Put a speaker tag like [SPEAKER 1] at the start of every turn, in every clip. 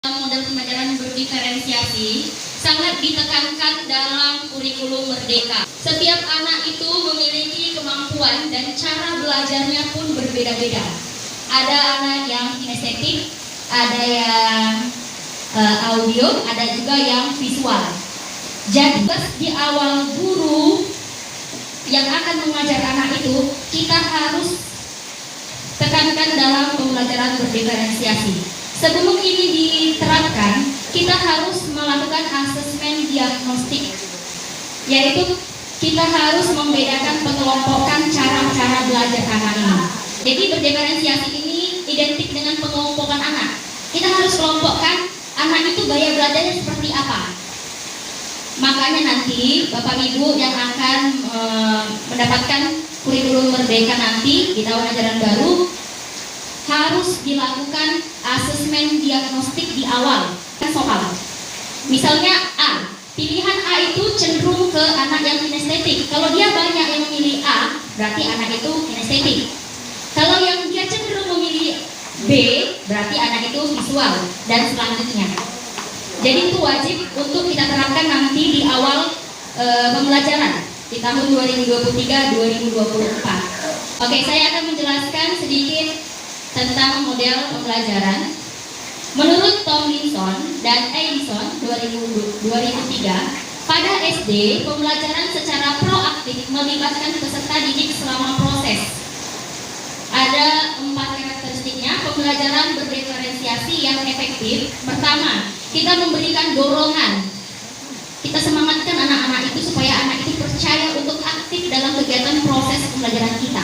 [SPEAKER 1] Model pembelajaran berdiferensiasi sangat ditekankan dalam kurikulum Merdeka. Setiap anak itu memiliki kemampuan dan cara belajarnya pun berbeda-beda. Ada anak yang kinestetik, ada yang audio, ada juga yang visual. Jadi di awal guru yang akan mengajar anak itu, kita harus tekankan dalam pembelajaran berdiferensiasi. Sebelum ini diterapkan, kita harus melakukan asesmen diagnostik, yaitu kita harus membedakan pengelompokan cara-cara belajar anak ini. Jadi berdiferensiasi ini identik dengan pengelompokan anak. Kita harus kelompokkan anak itu gaya belajarnya seperti apa. Makanya nanti Bapak Ibu yang akan mendapatkan kurikulum Merdeka nanti di tahun ajaran baru harus dilakukan asesmen diagnostik di awal soal. Misalnya A, pilihan A itu cenderung ke anak yang kinestetik. Kalau dia banyak yang memilih A, berarti anak itu kinestetik. Kalau yang dia cenderung memilih B, berarti anak itu visual dan selanjutnya. Jadi itu wajib untuk kita terapkan nanti di awal pembelajaran di tahun 2023-2024. Oke, saya akan menjelaskan sedikit tentang model pembelajaran. Menurut Tomlinson dan Edison 2003, pada SD pembelajaran secara proaktif melibatkan peserta didik selama proses. Ada 4 karakteristiknya pembelajaran berdiferensiasi yang efektif. Pertama, kita memberikan dorongan. Kita semangatkan anak-anak itu supaya anak itu percaya untuk aktif dalam kegiatan proses pembelajaran kita.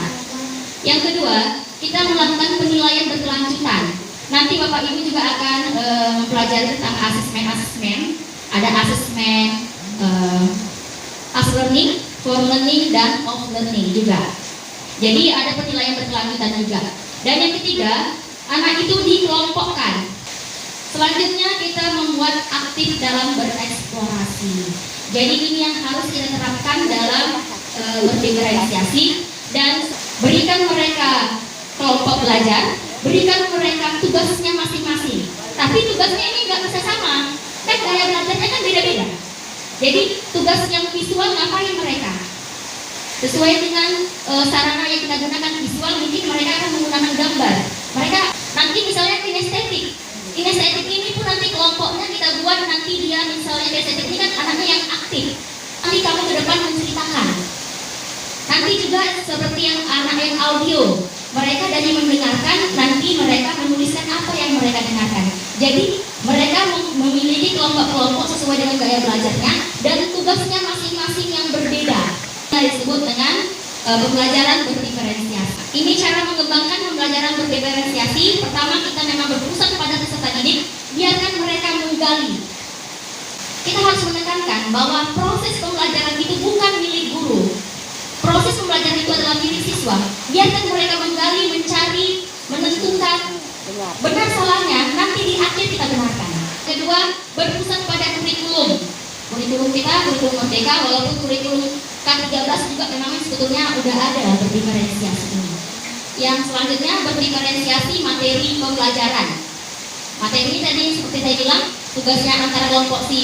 [SPEAKER 1] Yang kedua, kita melakukan penilaian berkelanjutan. Nanti Bapak Ibu juga akan mempelajari tentang asesmen. Ada asesmen as learning, for learning, dan off learning juga. Jadi ada penilaian berkelanjutan juga. Dan yang ketiga, anak itu dikelompokkan. Selanjutnya kita membuat aktif dalam bereksplorasi. Jadi ini yang harus kita terapkan dalam berdiferensiasi. Dan berikan mereka kelompok belajar, berikan mereka tugasnya masing-masing. Tapi tugasnya ini nggak bisa sama, kan gaya belajarnya kan beda-beda. Jadi tugas yang visual ngapain mereka? Sesuai dengan sarana yang kita gunakan visual, mungkin mereka akan menggunakan gambar. Mereka nanti misalnya kinestetik. Kinestetik ini pun nanti kelompoknya kita buat nanti dia misalnya kinestetik ini kan anaknya yang aktif. Nanti kamu ke depan menceritakan. Nanti juga seperti yang anak yang audio, mereka dari mendengarkan, nanti mereka menuliskan apa yang mereka dengarkan. Jadi mereka memiliki kelompok-kelompok sesuai dengan gaya belajarnya dan tugasnya masing-masing yang berbeda. Kita disebut dengan pembelajaran berdiferensiasi. Ini cara mengembangkan pembelajaran berdiferensiasi. Pertama, kita memang berpusat pada peserta didik, biarkan mereka menggali. Kita harus menekankan bahwa proses pembelajaran itu bukan milik guru. Proses pembelajaran itu adalah milik siswa. Biarkan mereka menggali, mencari, menentukan benar salahnya, nanti di akhir kita benarkan. Kedua, berpusat pada kurikulum. Kurikulum kita, kurikulum Merdeka, walaupun kurikulum K13 juga memang sebetulnya udah ada berdiferensiasi ini. Yang selanjutnya berdiferensiasi materi pembelajaran. Materi ini tadi seperti saya bilang, tugasnya antara kelompok si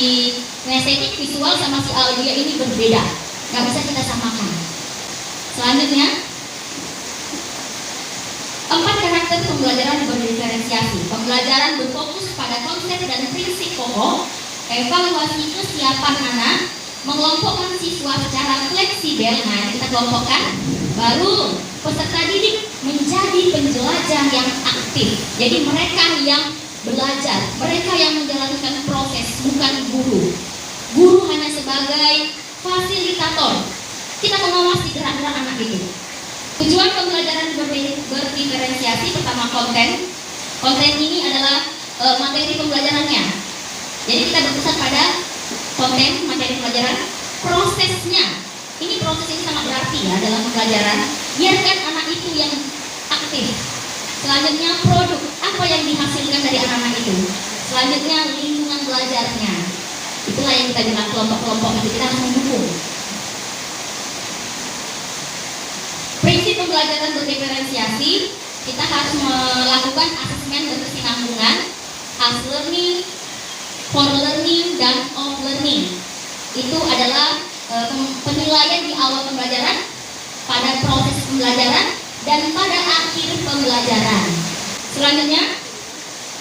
[SPEAKER 1] kinestetik, visual sama si audio ini berbeda. Gak bisa kita samakan. Selanjutnya, 4 karakter pembelajaran berdiferensiasi. Pembelajaran berfokus pada konsep dan prinsip pokok, evaluasi kesiapan anak, mengelompokkan siswa secara fleksibel. Nah, kita kelompokkan. Baru peserta didik menjadi penjelajah yang aktif. Jadi mereka yang belajar, mereka yang menjalankan proses, bukan guru. Guru hanya sebagai fasilitator. Kita mengawasi gerak-gerak anak itu. Tujuan pembelajaran berdiferensiasi, pertama konten. Konten ini adalah materi pembelajarannya. Jadi kita berpusat pada konten, materi pembelajaran. Prosesnya, ini proses ini sangat berarti ya dalam pembelajaran. Biarkan anak itu yang aktif. Selanjutnya produk, apa yang dihasilkan dari anak-anak itu. Selanjutnya lingkungan belajarnya. Itulah yang kita bilang kelompok-kelompok itu, kita harus mendukung. Prinsip pembelajaran berdiferensiasi, kita harus melakukan asesmen berkesinambungan. as learning, for learning, dan of learning. Itu adalah penilaian di awal pembelajaran, pada proses pembelajaran, dan pada akhir pembelajaran. Selanjutnya,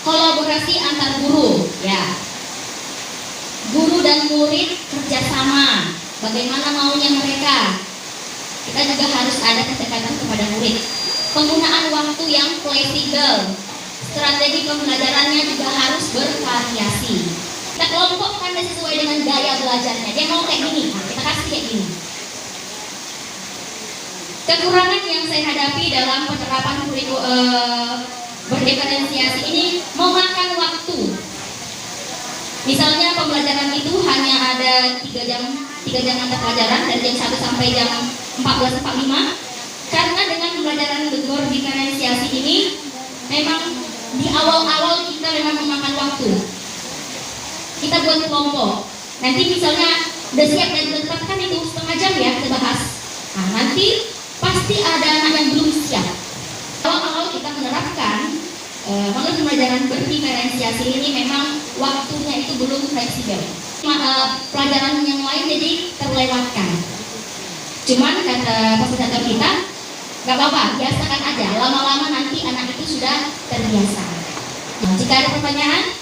[SPEAKER 1] kolaborasi antar guru. Ya, guru dan murid kerjasama. Bagaimana maunya mereka? Kita juga harus ada kedekatan kepada murid. Penggunaan waktu yang fleksibel. Strategi pembelajarannya juga harus bervariasi. Kita kelompokkan sesuai dengan gaya belajarnya. Dia mau kayak gini, nah, kita kasih kayak gini. Kekurangan yang saya hadapi dalam penerapan berdiferensiasi ini memakan waktu. Misalnya pembelajaran itu hanya ada 3 jam mata pelajaran dari jam 1 sampai jam 14.45. Karena dengan pembelajaran berdiferensiasi ini memang di awal-awal kita memang memakan waktu. Kita buat kelompok. Nanti misalnya udah siap dan ditetapkan itu setengah jam ya kita bahas. Nah, nanti pasti ada anak yang belum siap. Awal-awal kita menerapkan model pembelajaran berdiferensiasi ini memang waktunya itu belum fleksibel. Pelajaran yang lain jadi terlewatkan. Cuman kata fasilitator kita, gak apa-apa, biasakan aja. Lama-lama nanti anak itu sudah terbiasa. Nah, jika ada pertanyaan,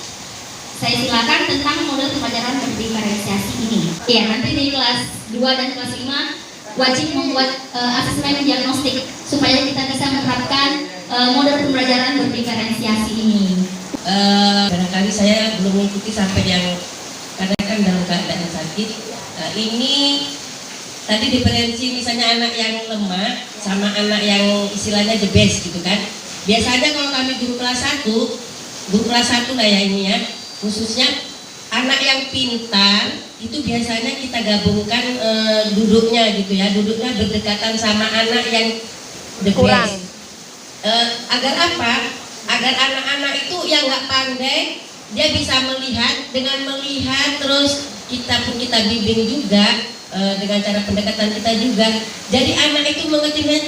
[SPEAKER 1] saya silakan tentang model pembelajaran berdiferensiasi ini. Ya, nanti di kelas 2 dan kelas 5 wajib membuat asesmen diagnostik supaya kita bisa menerapkan model pembelajaran berdiferensiasi ini.
[SPEAKER 2] Barangkali saya belum mengikuti sampai yang kadang kan dalam keadaan sakit. Ini tadi diferensi misalnya anak yang lemah sama anak yang istilahnya the best gitu kan. Biasanya kalau kami guru kelas 1 lah ya ini ya, khususnya anak yang pintar itu biasanya kita gabungkan duduknya gitu ya, duduknya berdekatan sama anak yang the best. Agar apa? Agar anak-anak itu yang nggak pandai dia bisa melihat, dengan melihat terus kita bimbing juga dengan cara pendekatan kita juga. Jadi anak itu mengertinya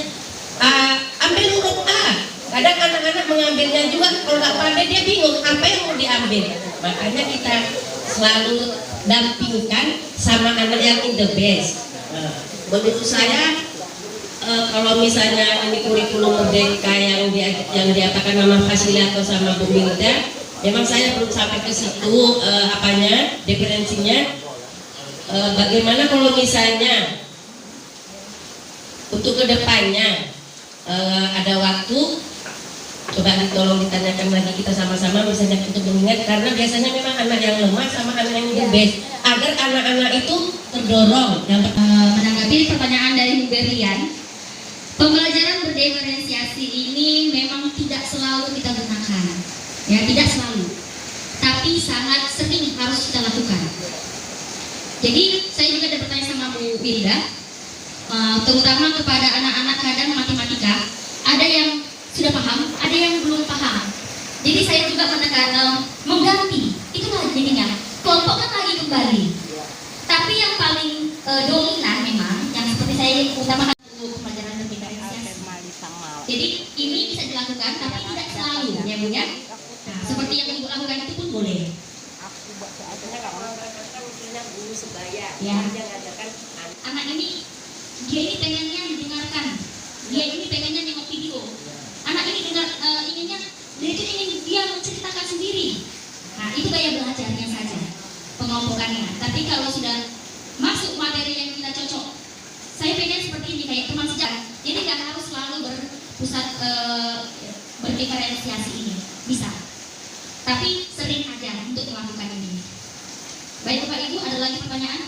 [SPEAKER 2] ambil huruf A. Kadang anak-anak mengambilnya juga kalau nggak pandai dia bingung apa yang mau diambil. Makanya kita selalu dampingkan sama anak yang in the best. Menurut saya kalau misalnya ini kurikulum merdeka yang diatakan nama fasilitator sama Bu Milda, memang saya belum sampai ke situ diferensinya. Bagaimana kalau misalnya untuk kedepannya ada waktu, coba tolong ditanyakan lagi kita sama-sama misalnya untuk mengingat, karena biasanya memang anak yang lemah sama anak yang the best, agar anak-anak itu terdorong.
[SPEAKER 1] Menanggapi pertanyaan dari Bu Berlian, pembelajaran berdiferensiasi ini memang tidak selalu kita gunakan, ya tidak selalu, tapi sangat sering harus kita lakukan. Jadi saya juga ada bertanya sama Bu Wilda, terutama kepada anak-anak kadang matematika, ada yang sudah paham, ada yang belum paham. Jadi saya juga menekan mengganti, itulah jadinya kelompokkan lagi kembali. Tapi yang paling dominan memang yang seperti saya utamakan untuk pembelajaran berdiferensiasi. Jadi ini bisa dilakukan, tapi tidak selalu, ya Bu ya. Nah, seperti yang Ibu lakukan itu pun boleh. Ya. Anak ini, dia ini pengennya didengarkan, dia ini pengennya nengok video. Anak ini inginnya, dia menceritakan sendiri. Nah, itu gaya belajarnya saja, pengelompokannya. Tapi kalau sudah masuk materi yang kita cocok, saya pengen seperti ini kayak teman sejarah. Jadi nggak harus selalu berpusat berdiferensiasi ini, bisa. Tapi sering aja untuk melakukan ini. Baik Bapak Ibu, ada lagi pertanyaan?